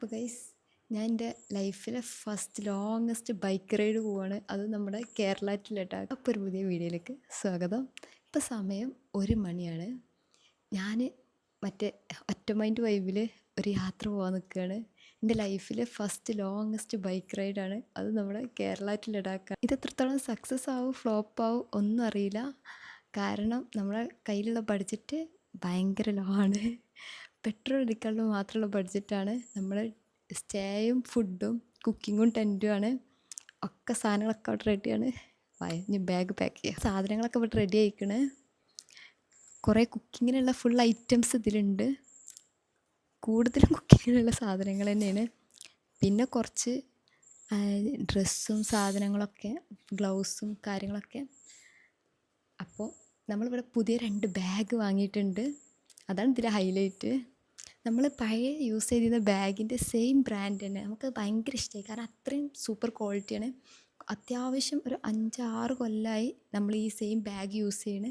അപ്പോൾ ഗൈസ് ഞാൻ എൻ്റെ ലൈഫിലെ ഫസ്റ്റ് ലോങ്ങസ്റ്റ് ബൈക്ക് റൈഡ് പോവാണ്. അത് നമ്മുടെ കേരള ടു ലഡാക്ക്. അപ്പോൾ ഒരു പുതിയ വീഡിയോയിലേക്ക് സ്വാഗതം. ഇപ്പോൾ സമയം 1 മണിയാണ്. ഞാൻ മറ്റേ ഒറ്റ മൈൻഡ് വൈബിൽ ഒരു യാത്ര പോകാൻ നിൽക്കുകയാണ്. എൻ്റെ ലൈഫിലെ ഫസ്റ്റ് ലോങ്ങസ്റ്റ് ബൈക്ക് റൈഡാണ്. അത് നമ്മുടെ കേരള ടു ലഡാക്കാണ്. ഇത് എത്രത്തോളം സക്സസ് ആവും ഫ്ലോപ്പ് ആവും ഒന്നും അറിയില്ല. കാരണം നമ്മുടെ കയ്യിലുള്ള ബഡ്ജറ്റ് ഭയങ്കര ലോ ആണ്. പെട്രോൾ അടിക്കാനുള്ള മാത്രമുള്ള ബഡ്ജറ്റാണ്. നമ്മൾ സ്റ്റേയും ഫുഡും കുക്കിങ്ങും ടെൻറ്റുമാണ്. ഒക്കെ സാധനങ്ങളൊക്കെ അവിടെ റെഡിയാണ്. ഇനി ബാഗ് പാക്ക് ചെയ്യുക. സാധനങ്ങളൊക്കെ ഇവിടെ റെഡി ആയിക്കണ്. കുറേ കുക്കിങ്ങിനുള്ള ഫുൾ ഐറ്റംസ് ഇതിലുണ്ട്. കൂടുതലും കുക്കിങ്ങിനുള്ള സാധനങ്ങൾ തന്നെയാണ്. പിന്നെ കുറച്ച് ഡ്രസ്സും സാധനങ്ങളൊക്കെ ഗ്ലൗസും കാര്യങ്ങളൊക്കെ. അപ്പോൾ നമ്മളിവിടെ പുതിയ 2 ബാഗ് വാങ്ങിയിട്ടുണ്ട്. അതാണ് ഇതിലെ ഹൈലൈറ്റ്. നമ്മൾ പഴയ യൂസ് ചെയ്തിരുന്ന ബാഗിൻ്റെ സെയിം ബ്രാൻഡ് തന്നെ. നമുക്ക് ഭയങ്കര ഇഷ്ടമായി. കാരണം അത്രയും സൂപ്പർ ക്വാളിറ്റിയാണ്. അത്യാവശ്യം ഒരു 5-6 കൊല്ലമായി നമ്മൾ ഈ സെയിം ബാഗ് യൂസ് ചെയ്യണ്.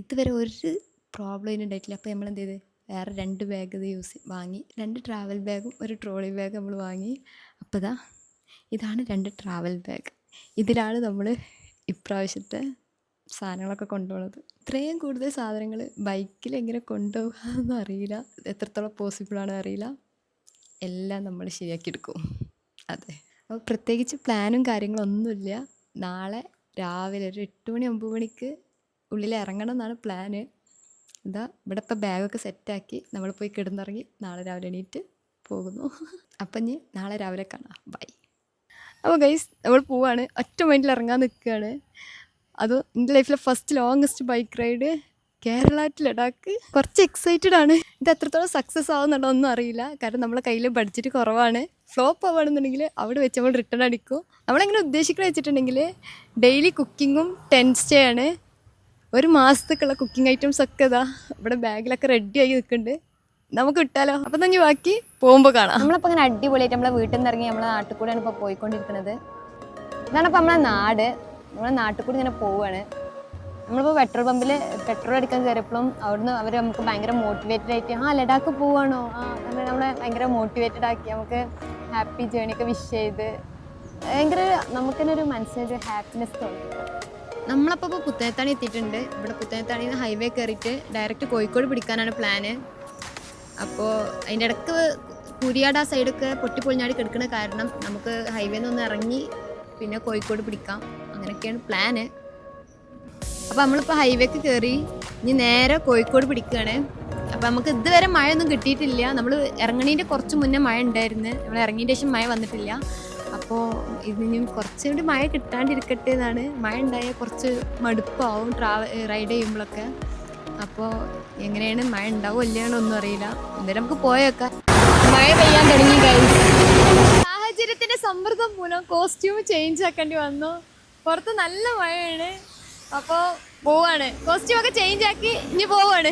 ഇതുവരെ ഒരു പ്രോബ്ലം ഇതിന് ഉണ്ടായിട്ടില്ല. അപ്പോൾ നമ്മൾ എന്ത് ചെയ്ത് വേറെ 2 ബാഗ് ഇത് വാങ്ങി. 2 ട്രാവൽ ബാഗും ഒരു ട്രോളി ബാഗ് നമ്മൾ വാങ്ങി. അപ്പോൾ ഇതാണ് 2 ട്രാവൽ ബാഗ്. ഇതിലാണ് നമ്മൾ ഇപ്രാവശ്യത്തെ സാധനങ്ങളൊക്കെ കൊണ്ടുപോകുന്നത്. ഇത്രയും കൂടുതൽ സാധനങ്ങൾ ബൈക്കിൽ എങ്ങനെ കൊണ്ടുപോകാമെന്ന് അറിയില്ല. എത്രത്തോളം പോസിബിളാണെന്ന് അറിയില്ല. എല്ലാം നമ്മൾ ശരിയാക്കിയെടുക്കും. അതെ. അപ്പോൾ പ്രത്യേകിച്ച് പ്ലാനും കാര്യങ്ങളൊന്നുമില്ല. നാളെ രാവിലെ ഒരു 8 മണി 9 മണിക്ക് ഉള്ളിൽ ഇറങ്ങണം എന്നാണ് പ്ലാന്. ഇവിടെ ഇപ്പോൾ ബാഗൊക്കെ സെറ്റാക്കി നമ്മൾ പോയി കിടന്നിറങ്ങി നാളെ രാവിലെ എണീറ്റ് പോകുന്നു. അപ്പം ഇനി നാളെ രാവിലെ കാണാം. ബൈ. അപ്പോൾ ഗൈസ് നമ്മൾ പോവാണ്. ഒറ്റ മൈൻഡിൽ ഇറങ്ങാൻ നിൽക്കുകയാണ്. അത് എൻ്റെ ലൈഫിലെ first longest bike ride Kerala to Ladakh. കുറച്ച് എക്സൈറ്റഡ് ആണ്. ഇത് എത്രത്തോളം സക്സസ് ആവുന്നുണ്ടോ ഒന്നും അറിയില്ല. കാരണം നമ്മളെ കയ്യിൽ ബഡ്ജറ്റ് കുറവാണ്. ഫ്ലോപ്പ് ആവുകയാണെന്നുണ്ടെങ്കിൽ അവിടെ വെച്ച് നമ്മൾ റിട്ടേൺ അടിക്കും. നമ്മളെങ്ങനെ ഉദ്ദേശിക്കുന്നത് വെച്ചിട്ടുണ്ടെങ്കിൽ ഡെയിലി കുക്കിങ്ങും ടെൻറ്റ് സ്റ്റേ ആണ്. 1 മാസത്തേക്കുള്ള കുക്കിംഗ് ഐറ്റംസ് ഒക്കെ ഇവിടെ ബാഗിലൊക്കെ റെഡി ആയി നിൽക്കുന്നുണ്ട്. നമുക്ക് ഇട്ടാലോ? അപ്പം തന്നെ ബാക്കി പോകുമ്പോൾ കാണാം. നമ്മളിപ്പോൾ ഇങ്ങനെ അടിപൊളിയായിട്ട് നമ്മളെ വീട്ടിൽ നിന്ന് ഇറങ്ങി നമ്മളെ നാട്ടിൽ കൂടെയാണ് ഇപ്പോൾ പോയിക്കൊണ്ടിരിക്കുന്നത്. ഇതാണ് ഇപ്പോൾ നമ്മളെ നാട്. നമ്മളെ നാട്ടിൽ കൂടി ഇങ്ങനെ പോവുകയാണ്. നമ്മളിപ്പോൾ പെട്രോൾ പമ്പിൽ പെട്രോൾ അടിക്കാൻ കയറിയപ്പോഴും അവിടുന്ന് അവർ നമുക്ക് ഭയങ്കര മോട്ടിവേറ്റഡ് ആയിട്ട് ലഡാക്ക് പോവാണോ നമ്മളെ ഭയങ്കര മോട്ടിവേറ്റഡ് ആക്കി. നമുക്ക് ഹാപ്പി ജേണിയൊക്കെ വിഷ് ചെയ്ത് ഭയങ്കര നമുക്ക് തന്നെ ഒരു മനസ്സിനൊരു ഹാപ്പിനെസ് തോന്നി. നമ്മളപ്പോൾ ഇപ്പോൾ പുത്തനത്താണി എത്തിയിട്ടുണ്ട്. ഇവിടെ പുത്തനത്താണിയിൽ നിന്ന് ഹൈവേ കയറിയിട്ട് ഡയറക്റ്റ് കോഴിക്കോട് പിടിക്കാനാണ് പ്ലാന്. അപ്പോൾ അതിൻ്റെ ഇടയ്ക്ക് കുരിയാട് ആ സൈഡൊക്കെ പൊട്ടിപ്പൊളിഞ്ഞാടി കിടക്കുന്ന കാരണം നമുക്ക് ഹൈവേന്ന് ഒന്ന് ഇറങ്ങി പിന്നെ കോഴിക്കോട് പിടിക്കാം. അങ്ങനെയൊക്കെയാണ് പ്ലാന്. അപ്പോൾ നമ്മളിപ്പോൾ ഹൈവേക്ക് കയറി ഇനി നേരെ കോഴിക്കോട് പിടിക്കുകയാണ്. അപ്പോൾ നമുക്ക് ഇതുവരെ മഴയൊന്നും കിട്ടിയിട്ടില്ല. നമ്മൾ ഇറങ്ങണീൻ്റെ കുറച്ച് മുന്നേ മഴ ഉണ്ടായിരുന്നു. നമ്മൾ ഇറങ്ങിയതിൻ്റെ ശേഷം മഴ വന്നിട്ടില്ല. അപ്പോൾ ഇതിനും കുറച്ചുകൂടി മഴ കിട്ടാണ്ടിരിക്കട്ടെ എന്നാണ്. മഴ ഉണ്ടായാൽ കുറച്ച് മടുപ്പാവും റൈഡ് ചെയ്യുമ്പോഴൊക്കെ. അപ്പോൾ എങ്ങനെയാണ് മഴ ഉണ്ടാവും ഇല്ലയാണോ ഒന്നും അറിയില്ല. എന്തായാലും നമുക്ക് പോയേക്കാം. മഴ പെയ്യാൻ തുടങ്ങി ഗൈസ്. സാഹചര്യത്തിന്റെ സമ്മർദ്ദം മൂലം കോസ്റ്റ്യൂം ചേഞ്ച് ആക്കേണ്ടി വന്നു. പുറത്ത് നല്ല മഴയാണ്. അപ്പോൾ പോവാണ്. കോസ്റ്റ്യൂം ഒക്കെ ചേഞ്ച് ആക്കി ഇനി പോവാണ്.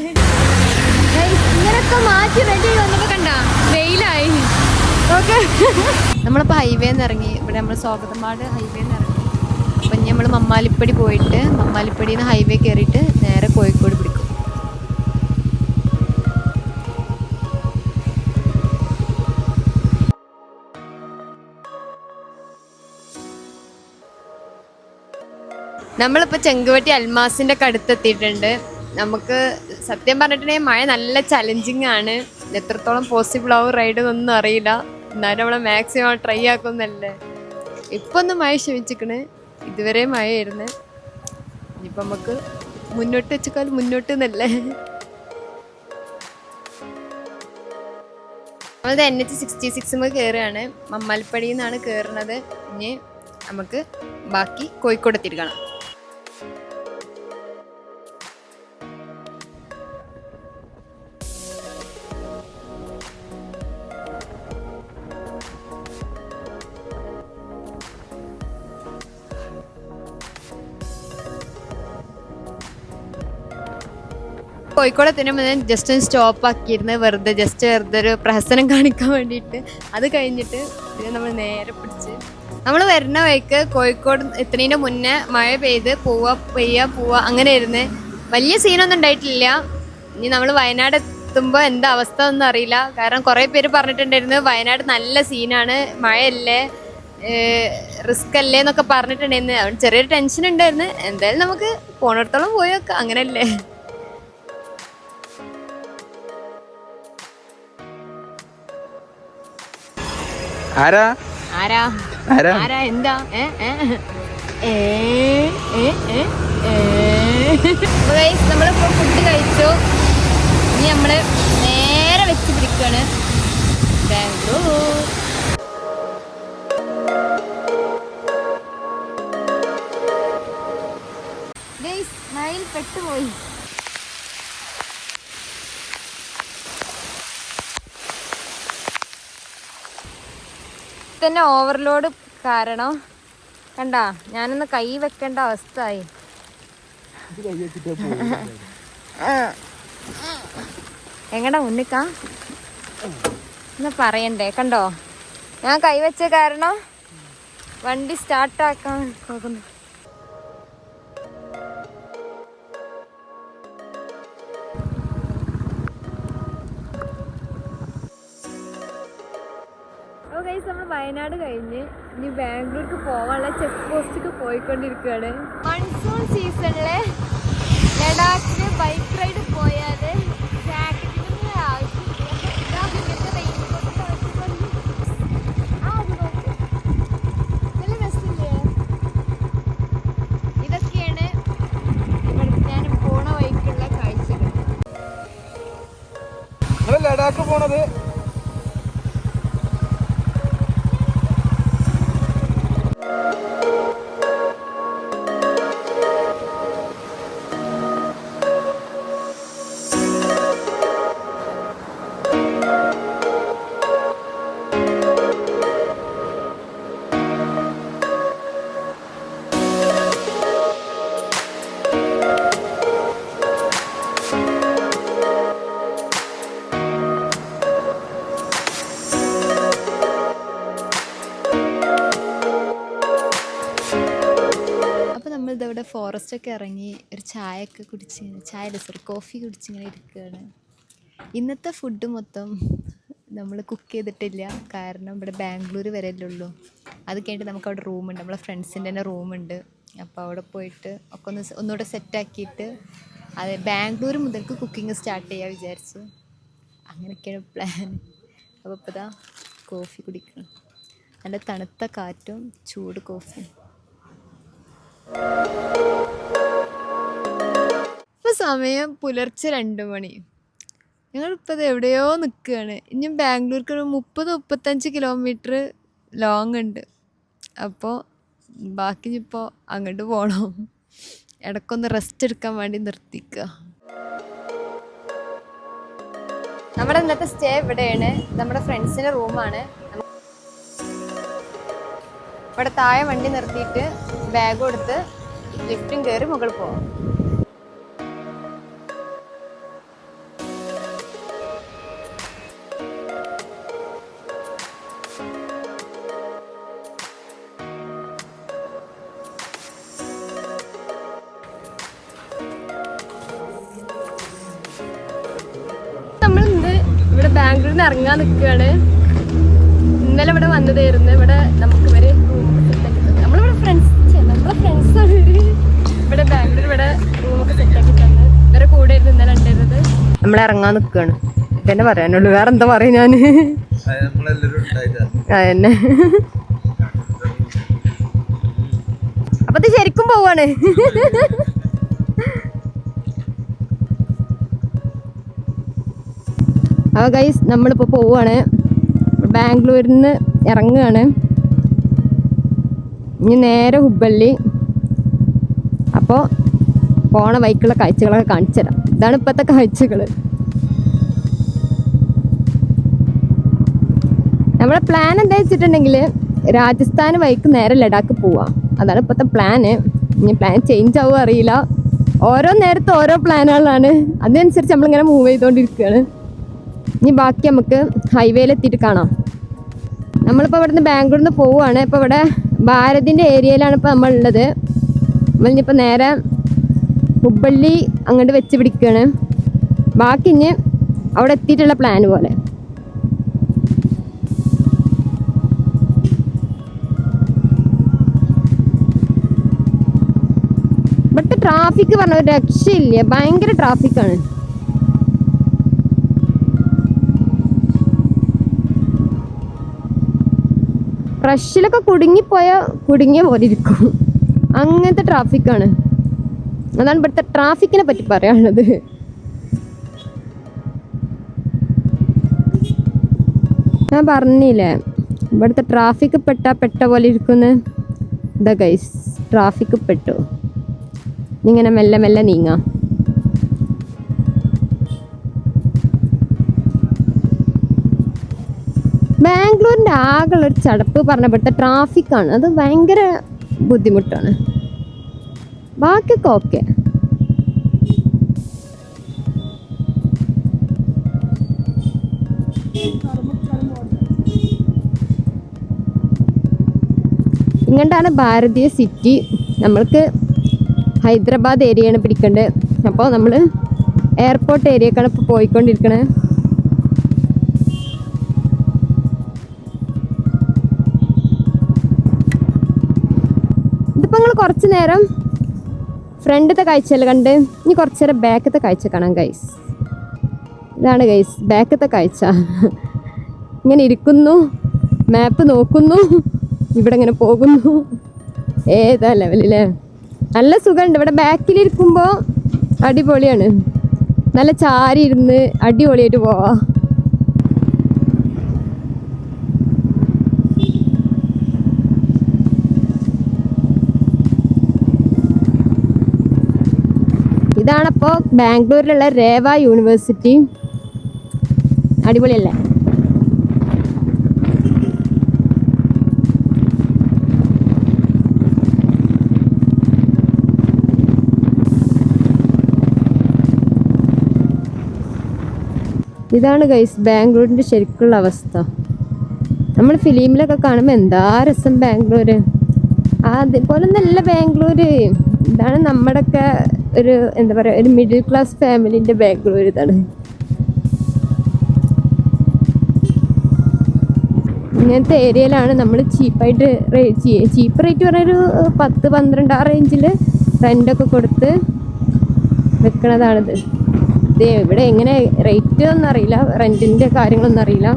ഇങ്ങനൊക്കെ മാറ്റി റെഡി വന്നപ്പോൾ കണ്ട വെയിലായി. ഓക്കെ, നമ്മളിപ്പോൾ ഹൈവേന്ന് ഇറങ്ങി. ഇവിടെ നമ്മൾ സ്വാഗതമാട് ഹൈവേന്ന് ഇറങ്ങി. അപ്പം ഇനി നമ്മൾ മമ്മാലിപ്പടി പോയിട്ട് മമ്മാലിപ്പടിയിൽ നിന്ന് ഹൈവേ കയറിയിട്ട് നേരെ കോഴിക്കോട് പിടിക്കും. നമ്മളിപ്പോൾ ചെങ്കുവട്ടി അൽമാസിൻ്റെ ഒക്കെ അടുത്തെത്തിയിട്ടുണ്ട്. നമുക്ക് സത്യം പറഞ്ഞിട്ടുണ്ടെങ്കിൽ മഴ നല്ല ചലഞ്ചിങ് ആണ്. എത്രത്തോളം പോസിബിൾ ആവും റൈഡ് എന്നൊന്നും അറിയില്ല. എന്നാലും നമ്മളെ മാക്സിമം ട്രൈ ആക്കുന്നല്ലേ. ഇപ്പം ഒന്ന് മഴ ക്ഷമിച്ചിക്കണ്. ഇതുവരെ മഴയായിരുന്നു. ഇനിയിപ്പോൾ നമുക്ക് മുന്നോട്ട് വെച്ചാൽ മുന്നോട്ട് എന്നല്ലേ. നമ്മളത് NH66 കയറുകയാണ്. മമ്മാലിപ്പടിയിൽ നിന്നാണ് കയറുന്നത്. ഇനി നമുക്ക് ബാക്കി കോഴിക്കോട് എത്തിയിട്ട് കാണാം. കോഴിക്കോട് എത്തുമ്പോൾ ഞാൻ ജസ്റ്റ് ഒന്ന് സ്റ്റോപ്പ് ആക്കിയിരുന്നു. വെറുതെ ഒരു പ്രഹസനം കാണിക്കാൻ വേണ്ടിയിട്ട്. അത് കഴിഞ്ഞിട്ട് പിന്നെ നമ്മൾ നേരെ പിടിച്ച് നമ്മൾ വരുന്ന വഴിക്ക് കോഴിക്കോട് എത്തുന്നതിൻ്റെ മുന്നേ മഴ പെയ്ത് പോവുക അങ്ങനെ ആയിരുന്നു. വലിയ സീനൊന്നും ഉണ്ടായിട്ടില്ല. ഇനി നമ്മൾ വയനാട് എത്തുമ്പോൾ എന്താ അവസ്ഥ ഒന്നും അറിയില്ല. കാരണം കുറേ പേര് പറഞ്ഞിട്ടുണ്ടായിരുന്നു വയനാട് നല്ല സീനാണ്, മഴയല്ലേ, റിസ്ക് അല്ലേ എന്നൊക്കെ പറഞ്ഞിട്ടുണ്ടായിരുന്നു. അതുകൊണ്ട് ചെറിയൊരു ടെൻഷൻ ഉണ്ടായിരുന്നു. എന്തായാലും നമുക്ക് പോണിടത്തോളം പോയി വെക്കാം, അങ്ങനെയല്ലേ. ആരാ ആരാ ആരാ ആരാ എന്താ നമ്മളിപ്പോ ഫുഡ് കഴിച്ചു. ഇനി നമ്മള് നേരെ വെച്ച് പിടിക്കാണ് ബാംഗ്ലൂർ. മയിൽ പെട്ടുപോയി. തന്നെ ഓവർലോഡ് കാരണം കണ്ടാ ഞാനൊന്ന് കൈ വെക്കേണ്ട അവസ്ഥ ആയി. എങ്ങടാ മുന്നിക്കാ എന്നാ പറയണ്ടേ? കണ്ടോ ഞാൻ കൈ വെച്ച കാരണം വണ്ടി സ്റ്റാർട്ടാക്കാൻ പോകുന്നു. നമ്മൾ വയനാട് കഴിഞ്ഞ് ഇനി ബാംഗ്ലൂർക്ക് പോകാനുള്ള ചെക്ക് പോസ്റ്റിക്ക് പോയിക്കൊണ്ടിരിക്കുകയാണ്. മൺസൂൺ സീസണിലെ ലഡാക്കിന് ബൈക്ക് റൈഡ് പോയാൽ ജാക്കറ്റിന് ആവശ്യമില്ല. ഇതൊക്കെയാണ് ഇവിടെ ഞാൻ പോണ വഴിക്കുള്ള കാഴ്ചകൾ. ലഡാക്ക് പോണത് നമ്മളിതവിടെ ഫോറസ്റ്റൊക്കെ ഇറങ്ങി ഒരു ചായയൊക്കെ കുടിച്ച്, കോഫി കുടിച്ചിങ്ങനെ ഇരിക്കുകയാണ്. ഇന്നത്തെ ഫുഡ് മൊത്തം നമ്മൾ കുക്ക് ചെയ്തിട്ടില്ല. കാരണം ഇവിടെ ബാംഗ്ലൂർ വരെയല്ലേ ഉള്ളൂ. അത് കഴിഞ്ഞിട്ട് നമുക്ക് അവിടെ റൂമുണ്ട്, നമ്മളെ ഫ്രണ്ട്സിൻ്റെ തന്നെ റൂമുണ്ട്. അപ്പോൾ അവിടെ പോയിട്ട് ഒക്കെ ഒന്നുകൂടെ സെറ്റാക്കിയിട്ട് അത് ബാംഗ്ലൂർ മുതൽക്ക് കുക്കിംഗ് സ്റ്റാർട്ട് ചെയ്യാൻ വിചാരിച്ചു. അങ്ങനെയൊക്കെയാണ് പ്ലാൻ. അപ്പോൾ ഇപ്പോൾ ഇതാ കോഫി കുടിക്കണം, നല്ല തണുത്ത കാറ്റും ചൂട് കോഫിയും. ഇപ്പോൾ സമയം പുലർച്ചെ 2 മണി. ഞങ്ങളിപ്പോൾ ഇത് എവിടെയോ നിൽക്കുകയാണ്. ഇനിയും ബാംഗ്ലൂർക്ക് ഒരു 30-35 കിലോമീറ്റർ ലോങ് ഉണ്ട്. അപ്പോൾ ബാക്കി ഇപ്പോൾ അങ്ങോട്ട് പോകണം. ഇടയ്ക്കൊന്ന് റെസ്റ്റ് എടുക്കാൻ വേണ്ടി നിർത്തിക്കുക. നമ്മുടെ ഇന്നത്തെ സ്റ്റേ ഇവിടെയാണ്. നമ്മുടെ ഫ്രണ്ട്സിൻ്റെ റൂമാണ്. ഇവിടെ താഴെ വണ്ടി നിർത്തിയിട്ട് ബാഗ് കൊടുത്ത് ലിഫ്റ്റും കയറി മുകളിൽ പോവാം. നമ്മളിന്ന് ഇവിടെ ബാംഗ്ലൂരിൽ നിന്ന് ഇറങ്ങാൻ നിൽക്കുകയാണ്. ഇന്നലെ ഇവിടെ വന്നതായിരുന്നു. ഇവിടെ നമുക്ക് വരെ നമ്മളിവിടെ നമ്മളെ ഫ്രണ്ട്സാണ് ഇവിടെ ബാംഗ്ലൂർ ഇവിടെ റൂമൊക്കെ സെറ്റാക്കി തന്ന് ഇവരെ കൂടെ ആയിരുന്നു ഇന്നലെ ഉണ്ടായിരുന്നത്. നമ്മൾ ഇറങ്ങാൻ നിൽക്കുകയാണ്. ഇതന്നെ പറയാനുള്ളൂ, വേറെ എന്താ പറയും ഞാൻ. അതന്നെ. അപ്പൊ ഇത് ശരിക്കും പോവാണ്. ആ ഗൈസ് നമ്മളിപ്പോൾ പോവാണ്. ബാംഗ്ലൂരിൽ നിന്ന് ഇറങ്ങുകയാണ്. ഇനി നേരെ ഹുബ്ബള്ളി. അപ്പോൾ പോണ വഴിക്കുള്ള കാഴ്ചകളൊക്കെ കാണിച്ചു തരാം. ഇതാണ് ഇപ്പോഴത്തെ കാഴ്ചകൾ. നമ്മുടെ പ്ലാൻ എന്താ വെച്ചിട്ടുണ്ടെങ്കിൽ രാജസ്ഥാൻ വഴിക്ക് നേരെ ലഡാക്ക് പോവാം. അതാണ് ഇപ്പോഴത്തെ പ്ലാന്. ഇനി പ്ലാൻ ചേഞ്ച് ആവുക അറിയില്ല. ഓരോ നേരത്തെ ഓരോ പ്ലാനുകളാണ്. അതിനനുസരിച്ച് നമ്മളിങ്ങനെ മൂവ് ചെയ്തുകൊണ്ടിരിക്കുകയാണ്. ഇനി ബാക്കി നമുക്ക് ഹൈവേയിലെത്തിയിട്ട് കാണാം. നമ്മളിപ്പോൾ ഇവിടെ നിന്ന് ബാംഗ്ലൂരിൽ നിന്ന് പോവുകയാണ്. ഇപ്പോൾ ഇവിടെ ഭാരതിൻ്റെ ഏരിയയിലാണ് ഇപ്പോൾ നമ്മളുള്ളത്. നമ്മളിനിപ്പോൾ നേരെ ഹുബ്ബള്ളി അങ്ങോട്ട് വെച്ച് പിടിക്കുകയാണ്. ബാക്കി ഇനി അവിടെ എത്തിയിട്ടുള്ള പ്ലാൻ പോലെ. ഇവിടുത്തെ ട്രാഫിക് പറഞ്ഞ ഒരു രക്ഷയില്ല, ഭയങ്കര ട്രാഫിക്കാണ്. റഷിലൊക്കെ കുടുങ്ങിയ പോലെ ഇരിക്കും, അങ്ങനത്തെ ട്രാഫിക്കാണ്. അതാണ് ഇവിടുത്തെ ട്രാഫിക്കിനെ പറ്റി പറയാനുള്ളത്. ഞാൻ പറഞ്ഞില്ലേ ഇവിടുത്തെ ട്രാഫിക് പെട്ട പോലെ ഇരിക്കുന്നു. ഇതാ ഗൈസ്, ട്രാഫിക് പെട്ടു. ഇങ്ങനെ മെല്ലെ മെല്ലെ നീങ്ങാം. ബാംഗ്ലൂരിൻ്റെ ആകെയുള്ളൊരു ചടപ്പ് പറഞ്ഞ ഇവിടുത്തെ ട്രാഫിക്കാണ്. അത് ഭയങ്കര ബുദ്ധിമുട്ടാണ്. ബാക്കിയൊക്കെ ഓക്കെ. ഇങ്ങോട്ടാണ് ഭാരതീയ സിറ്റി. നമ്മൾക്ക് ഹൈദരാബാദ് ഏരിയയാണ് പിടിക്കേണ്ടത്. അപ്പോൾ നമ്മൾ എയർപോർട്ട് ഏരിയക്കാണ് ഇപ്പോൾ പോയിക്കൊണ്ടിരിക്കണത്. ഇതിപ്പോൾ നിങ്ങൾ കുറച്ച് നേരം ഫ്രണ്ടത്തെ കാഴ്ചയല്ല കണ്ട്, ഇനി കുറച്ച് നേരം ബാക്കത്തെ കാഴ്ച കാണാം ഗൈസ്. ഇതാണ് ഗൈസ് ബാക്കത്തെ കാഴ്ച. ഇങ്ങനെ ഇരിക്കുന്നു, മാപ്പ് നോക്കുന്നു, ഇവിടെ ഇങ്ങനെ പോകുന്നു. ഏതാ ലെവലില്ലേ, നല്ല സുഖമുണ്ട്. ഇവിടെ ബാക്കിലിരിക്കുമ്പോൾ അടിപൊളിയാണ്. നല്ല ചാരി ഇരുന്ന് അടിപൊളിയായിട്ട് പോവാ. ഇതാണപ്പോൾ ബാംഗ്ലൂരിലുള്ള രേവ യൂണിവേഴ്സിറ്റി. അടിപൊളിയല്ലേ? ഇതാണ് ഗൈസ് ബാംഗ്ലൂരിൻ്റെ ശരിക്കുള്ള അവസ്ഥ. നമ്മൾ ഫിലിമിലൊക്കെ കാണുമ്പോൾ എന്താ രസം ബാംഗ്ലൂർ. അതേപോലെ നല്ല ബാംഗ്ലൂർ. ഇതാണ് നമ്മുടെയൊക്കെ ഒരു എന്താ പറയുക, ഒരു മിഡിൽ ക്ലാസ് ഫാമിലിൻ്റെ ബാംഗ്ലൂർ. ഇതാണ് ഇങ്ങനത്തെ ഏരിയയിലാണ് നമ്മൾ ചീപ്പ് റേറ്റ് പറഞ്ഞൊരു 10-12 ആ റേഞ്ചിൽ റെൻ്റൊക്കെ കൊടുത്ത് വെക്കണതാണിത്. ഇവിടെ എങ്ങനെ റേറ്റ് ഒന്നും അറിയില്ല, റെൻറ്റിൻ്റെ കാര്യങ്ങളൊന്നും അറിയില്ല.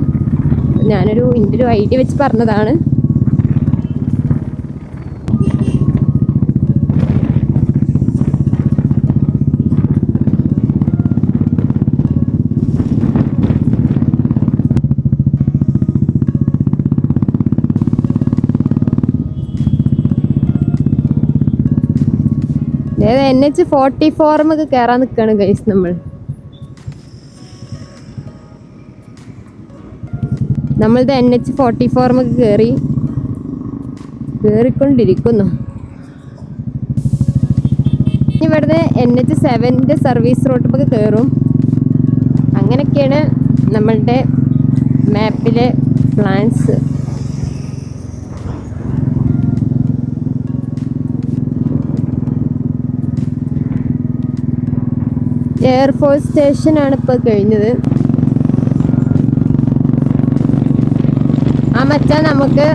എൻ്റെ ഒരു ഐഡിയ വെച്ച് പറഞ്ഞതാണ്. NH44 കയറാൻ നിൽക്കുകയാണ് ഗൈസ് നമ്മൾ. നമ്മളിത് NH44 കയറിക്കൊണ്ടിരിക്കുന്നു. ഇവിടുന്ന് NH7 സർവീസ് റൂട്ടിലേക്ക് കയറും. അങ്ങനെയൊക്കെയാണ് നമ്മളുടെ മാപ്പിലെ പ്ലാൻസ്. എയർഫോഴ്സ് സ്റ്റേഷനാണ് ഇപ്പോൾ കഴിഞ്ഞത്. ആ മച്ചാൻ നമുക്ക്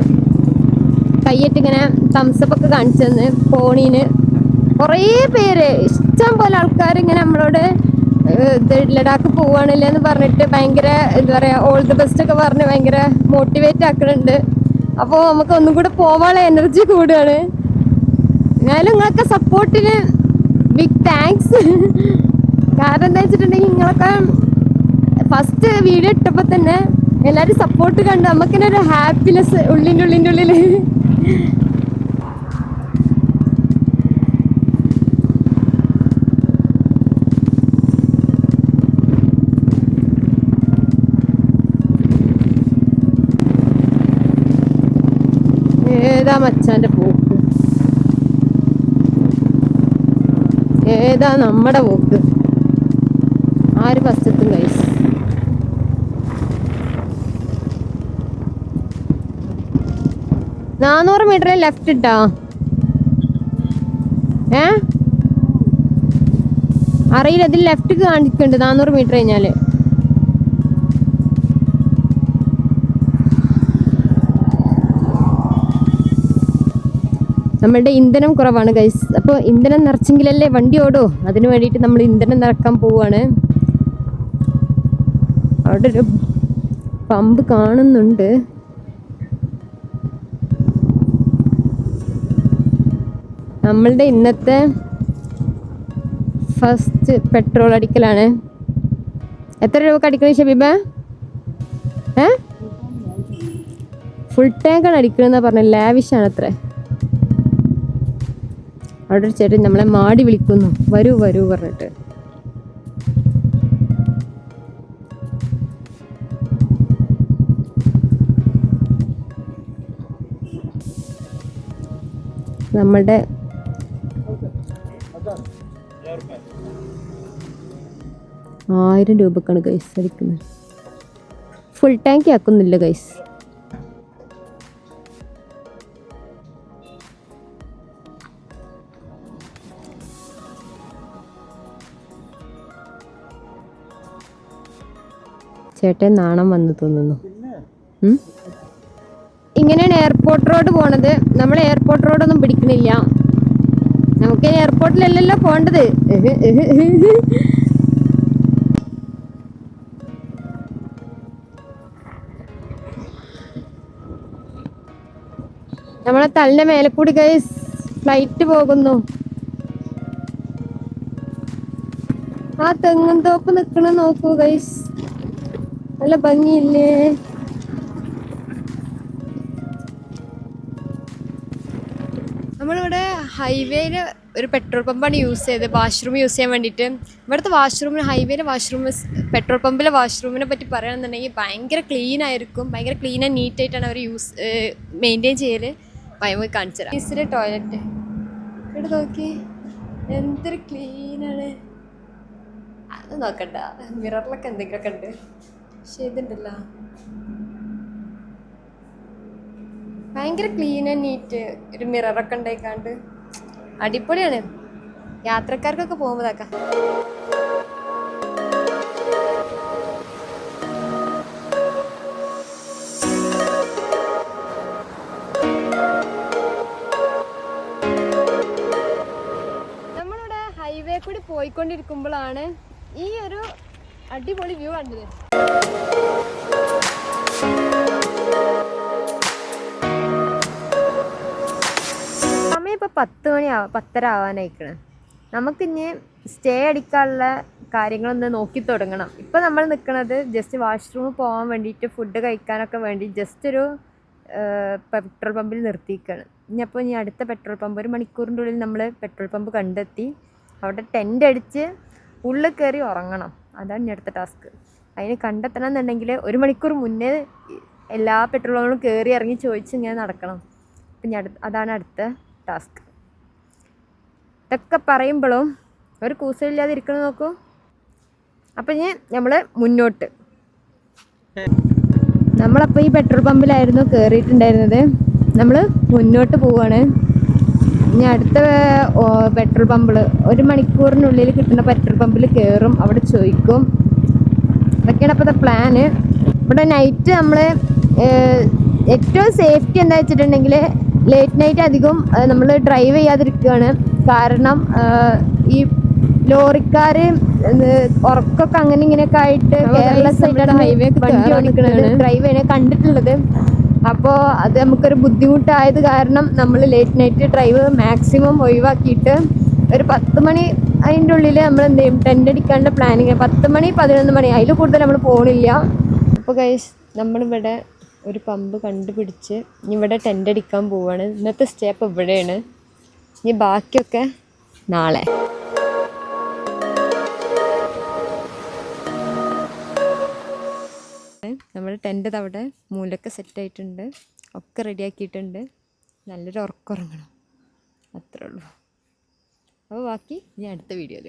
കയ്യിട്ടിങ്ങനെ തംസപ്പൊക്കെ കാണിച്ചു തന്ന് ഫോണിന്. കുറേ പേര്, ഇഷ്ടം പോലെ ആൾക്കാർ ഇങ്ങനെ നമ്മളോട് ലഡാക്ക് പോവുകയാണല്ലേ എന്ന് പറഞ്ഞിട്ട് ഭയങ്കര എന്താ പറയുക, ഓൾ ദി ബെസ്റ്റ് ഒക്കെ പറഞ്ഞ് ഭയങ്കര മോട്ടിവേറ്റ് ആക്കുന്നുണ്ട്. അപ്പോൾ നമുക്ക് ഒന്നും കൂടെ പോവാനുള്ള എനർജി കൂടുകയാണ്. എന്നാലും നിങ്ങളൊക്കെ സപ്പോർട്ടിന് ബിഗ് താങ്ക്സ്. കാരണം എന്താ വെച്ചിട്ടുണ്ടെങ്കിൽ നിങ്ങളൊക്കെ ഫസ്റ്റ് വീഡിയോ ഇട്ടപ്പോൾ തന്നെ എല്ലാവരും സപ്പോർട്ട് കണ്ട് നമുക്കിങ്ങനെ ഒരു ഹാപ്പിനെസ് ഉള്ളിൻ്റെ ഉള്ളിൽ. ഏതാ മച്ചാൻ്റെ പോക്ക്, ഏതാ നമ്മുടെ പോക്ക്, ആര് ഫസ്റ്റ് എത്തും ഗൈസ്? $400 ലെഫ്റ്റ് ഇട്ടാ. അറിയില്ല, ഇതിൽ ലെഫ്റ്റ് കാണിക്കുന്നുണ്ട് 400 മീറ്റർ കഴിഞ്ഞാൽ. നമ്മളുടെ ഇന്ധനം കുറവാണ് ഗൈസ്. അപ്പോൾ ഇന്ധനം നിറച്ചെങ്കിലല്ലേ വണ്ടി ഓടോ. അതിന് വേണ്ടിയിട്ട് നമ്മൾ ഇന്ധനം നിറക്കാൻ പോവുകയാണ്. അവിടെ ഒരു പമ്പ് കാണുന്നുണ്ട്. നമ്മളുടെ ഇന്നത്തെ ഫസ്റ്റ് പെട്രോൾ അടിക്കലാണ്. എത്ര രൂപക്ക് അടിക്കണേ ഷബീബ? ഫുൾ ടാങ്കാണ് അടിക്കണമെന്നാ പറഞ്ഞത്. ലാവിഷാണ് അത്ര. അവിടെ ഒരു ചേട്ടൻ നമ്മളെ മാടി വിളിക്കുന്നു, വരൂ വരൂ പറഞ്ഞിട്ട്. നമ്മളുടെ ₹1000 ഗൈസ് അടിക്കുന്നത്. ഫുൾ ടാങ്ക് ആക്കുന്നില്ല ഗൈസ്. ചേട്ടൻ നാണം വന്നു തോന്നുന്നു. ഇങ്ങനെയാണ് എയർപോർട്ട് റോഡ് പോണത്. നമ്മൾ എയർപോർട്ട് റോഡൊന്നും പിടിക്കണില്ല. നമുക്ക് എയർപോർട്ടിലല്ലല്ലോ പോണ്ടത്. നമ്മളെ തലിന്റെ മേലെ കൂടി ഗൈസ് ഫ്ലൈറ്റ് പോകുന്നു. ആ തെങ്ങും തോപ്പ് നിക്കണ നോക്കൂ ഗൈസ്, നല്ല ഭംഗിയില്ലേ? നമ്മളിവിടെ ഹൈവേയിൽ ഒരു പെട്രോൾ പമ്പാണ് യൂസ് ചെയ്തത് വാഷ്റൂം യൂസ് ചെയ്യാൻ വേണ്ടിയിട്ട്. ഇവിടുത്തെ വാഷ്റൂമിന്, ഹൈവേയിലെ വാഷ്റൂം, പെട്രോൾ പമ്പിലെ വാഷ്റൂമിനെ പറ്റി പറയുകയാണെന്നുണ്ടെങ്കിൽ ഭയങ്കര ക്ലീൻ ആയിരിക്കും. ഭയങ്കര ക്ലീൻ ആൻഡ് നീറ്റായിട്ടാണ് അവർ മെയിൻറ്റെയിൻ ചെയ്യൽ. ഭയങ്കര കാണിച്ചു തരാം. ഈസിലെ ടോയ്ലറ്റ് ഇവിടെ നോക്കി, എന്തൊരു ക്ലീനാണ്. അത് നോക്കണ്ട, മിററിലൊക്കെ എന്തെങ്കിലുമൊക്കെ ഉണ്ട്. പക്ഷെ ഇതുണ്ടല്ലോ ഭയങ്കര ക്ലീൻ ആൻഡ് നീറ്റ്. ഒരു മിററൊക്കെ ഉണ്ടായിക്കാണ്ട് അടിപൊളിയാണ്. യാത്രക്കാർക്കൊക്കെ പോകുമ്പോഴാക്കാം. നമ്മളിവിടെ ഹൈവേ കൂടി പോയിക്കൊണ്ടിരിക്കുമ്പോഴാണ് ഈ ഒരു അടിപൊളി വ്യൂ കണ്ടത്. സമയം ഇപ്പോൾ 10 മണി 10:30 ആവാനായിക്കണ്. നമുക്കിനി സ്റ്റേ അടിക്കാനുള്ള കാര്യങ്ങളൊന്ന് നോക്കി തുടങ്ങണം. ഇപ്പോൾ നമ്മൾ നിൽക്കുന്നത് ജസ്റ്റ് വാഷ്റൂമിൽ പോകാൻ വേണ്ടിയിട്ട്, ഫുഡ് കഴിക്കാനൊക്കെ വേണ്ടി ജസ്റ്റ് ഒരു പെട്രോൾ പമ്പിൽ നിർത്തിയിരിക്കുകയാണ്. ഇനി അടുത്ത പെട്രോൾ പമ്പ് 1 മണിക്കൂറിൻ്റെ ഉള്ളിൽ നമ്മൾ പെട്രോൾ പമ്പ് കണ്ടെത്തി അവിടെ ടെൻ്റ് അടിച്ച് ഉള്ളിൽ കയറി ഉറങ്ങണം. അതാണ് ഇനി അടുത്ത ടാസ്ക്. അതിന് കണ്ടെത്തണം എന്നുണ്ടെങ്കിൽ 1 മണിക്കൂർ മുന്നേ എല്ലാ പെട്രോൾ പമ്പുകളും കയറി ഇറങ്ങി ചോദിച്ച് ഇങ്ങനെ നടക്കണം. അപ്പം അതാണ് അടുത്ത ടാസ്ക്. ഇതൊക്കെ പറയുമ്പോഴും ഒരു കൂസലില്ലാതെ ഇരിക്കണം നോക്കൂ. അപ്പം ഇനി നമ്മൾ മുന്നോട്ട്. നമ്മളപ്പോൾ ഈ പെട്രോൾ പമ്പിലായിരുന്നു കയറിയിട്ടുണ്ടായിരുന്നത്. നമ്മൾ മുന്നോട്ട് പോവുകയാണ്. ഇനി അടുത്ത പെട്രോൾ പമ്പിൽ 1 മണിക്കൂറിനുള്ളിൽ കിട്ടുന്ന പെട്രോൾ പമ്പിൽ കയറും. അവിടെ ചോദിക്കും. ഇതൊക്കെയാണ് അപ്പോഴത്തെ പ്ലാന്. ഇവിടെ നൈറ്റ് നമ്മൾ ഏറ്റവും സേഫ്റ്റി എന്താ വെച്ചിട്ടുണ്ടെങ്കിൽ ലേറ്റ് നൈറ്റ് അധികം നമ്മൾ ഡ്രൈവ് ചെയ്യാതിരിക്കുകയാണ്. കാരണം ഈ ലോറിക്കാർ ഉറക്കൊക്കെ അങ്ങനെ ഇങ്ങനെയൊക്കെ ആയിട്ട് കേരള സൈഡിലാണ് ഹൈവേ വണ്ടി ഓടിക്കുന്നത്, ഡ്രൈവ് ചെയ്യണ കണ്ടിട്ടുള്ളത്. അപ്പോൾ അത് നമുക്കൊരു ബുദ്ധിമുട്ടായത് കാരണം നമ്മൾ ലേറ്റ് നൈറ്റ് ഡ്രൈവ് മാക്സിമം ഒഴിവാക്കിയിട്ട് ഒരു 10 മണി അതിൻ്റെ ഉള്ളിൽ നമ്മൾ എന്ത് ചെയ്യും, ടെൻ്റ് അടിക്കാണ്ട് പ്ലാനിങ്. 10 മണി 11 മണി അതിൽ കൂടുതൽ നമ്മൾ പോകണില്ല. അപ്പോൾ ഗൈസ് നമ്മളിവിടെ ഒരു പമ്പ് കണ്ടുപിടിച്ച് ഇവിടെ ടെൻ്റ് അടിക്കാൻ പോവുകയാണ്. ഇന്നത്തെ സ്റ്റേ അപ്പോൾ ഇവിടെയാണ്. ഇനി ബാക്കിയൊക്കെ നാളെ. നമ്മുടെ ടെൻ്റ് അവിടെ മൂലൊക്കെ സെറ്റായിട്ടുണ്ട്, ഒക്കെ റെഡിയാക്കിയിട്ടുണ്ട്. നല്ലൊരു ഉറക്കം ഉറങ്ങണം, അത്രേ ഉള്ളൂ. അപ്പോൾ ബാക്കി ഞാൻ അടുത്ത വീഡിയോയിൽ